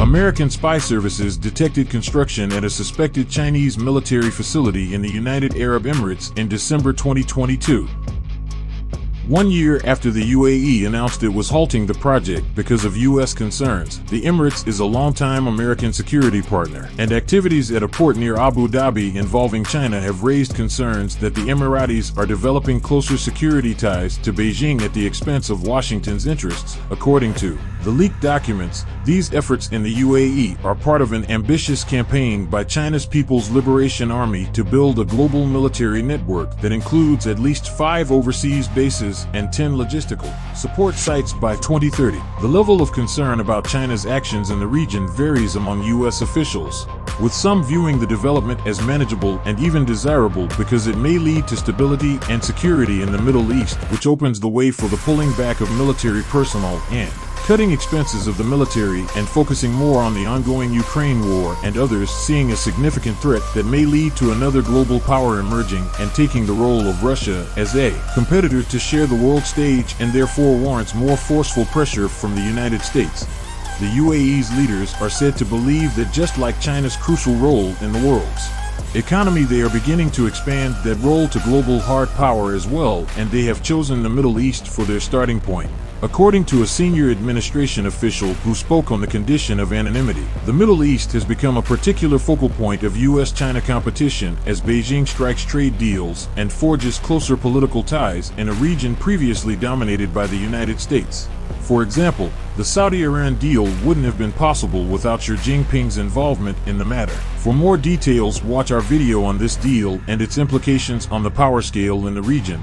American spy services detected construction at a suspected Chinese military facility in the United Arab Emirates in December 2022. 1 year after the UAE announced it was halting the project because of U.S. concerns, the Emirates is a longtime American security partner, and activities at a port near Abu Dhabi involving China have raised concerns that the Emiratis are developing closer security ties to Beijing at the expense of Washington's interests. According to the leaked documents, these efforts in the UAE are part of an ambitious campaign by China's People's Liberation Army to build a global military network that includes at least 5 overseas bases and 10 logistical support sites by 2030. The level of concern about China's actions in the region varies among U.S. officials, with some viewing the development as manageable and even desirable because it may lead to stability and security in the Middle East, which opens the way for the pulling back of military personnel and cutting expenses of the military and focusing more on the ongoing Ukraine war, and others seeing a significant threat that may lead to another global power emerging and taking the role of Russia as a competitor to share the world stage, and therefore warrants more forceful pressure from the United States. The UAE's leaders are said to believe that just like China's crucial role in the world's economy, they are beginning to expand that role to global hard power as well, and they have chosen the Middle East for their starting point. According to a senior administration official who spoke on the condition of anonymity, the Middle East has become a particular focal point of U.S.-China competition as Beijing strikes trade deals and forges closer political ties in a region previously dominated by the United States. For example, the Saudi-Iran deal wouldn't have been possible without Xi Jinping's involvement in the matter. For more details, watch our video on this deal and its implications on the power scale in the region.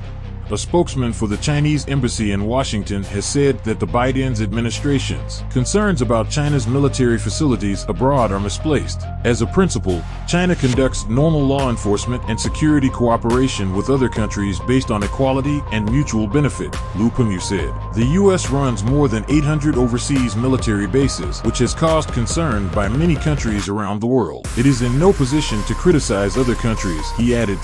A spokesman for the Chinese embassy in Washington has said that the Biden administration's concerns about China's military facilities abroad are misplaced. As a principle, China conducts normal law enforcement and security cooperation with other countries based on equality and mutual benefit, Lu Pengyu said. The U.S. runs more than 800 overseas military bases, which has caused concern by many countries around the world. It is in no position to criticize other countries, he added.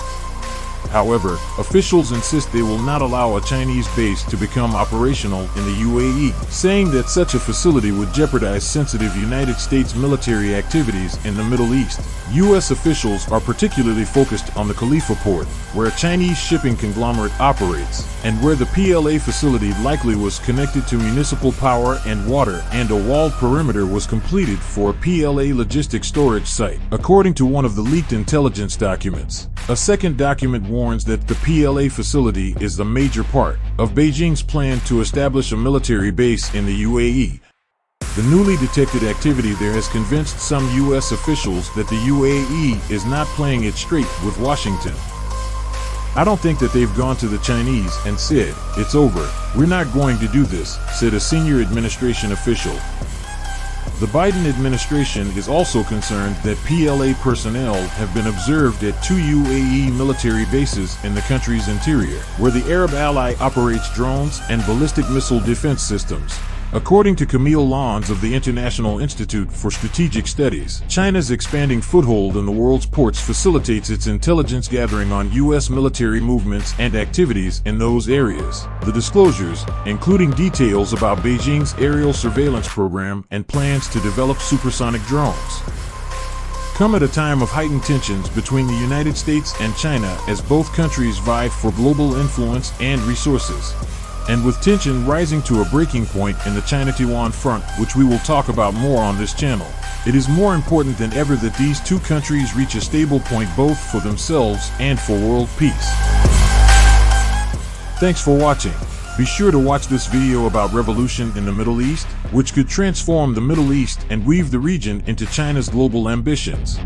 However, officials insist they will not allow a Chinese base to become operational in the UAE, saying that such a facility would jeopardize sensitive United States military activities in the Middle East. U.S. officials are particularly focused on the Khalifa port, where a Chinese shipping conglomerate operates, and where the PLA facility likely was connected to municipal power and water, and a walled perimeter was completed for a PLA logistics storage site. According to one of the leaked intelligence documents, a second document warns that the PLA facility is a major part of Beijing's plan to establish a military base in the UAE. The newly detected activity there has convinced some U.S. officials that the UAE is not playing it straight with Washington. I don't think that they've gone to the Chinese and said, "It's over, we're not going to do this," said a senior administration official. The Biden administration is also concerned that PLA personnel have been observed at 2 UAE military bases in the country's interior, where the Arab ally operates drones and ballistic missile defense systems. According to Camille Lons of the International Institute for Strategic Studies, China's expanding foothold in the world's ports facilitates its intelligence gathering on U.S. military movements and activities in those areas. The disclosures, including details about Beijing's aerial surveillance program and plans to develop supersonic drones, come at a time of heightened tensions between the United States and China as both countries vie for global influence and resources. And with tension rising to a breaking point in the China-Taiwan front, which we will talk about more on this channel, it is more important than ever that these two countries reach a stable point both for themselves and for world peace. Thanks for watching. Be sure to watch this video about revolution in the Middle East, which could transform the Middle East and weave the region into China's global ambitions.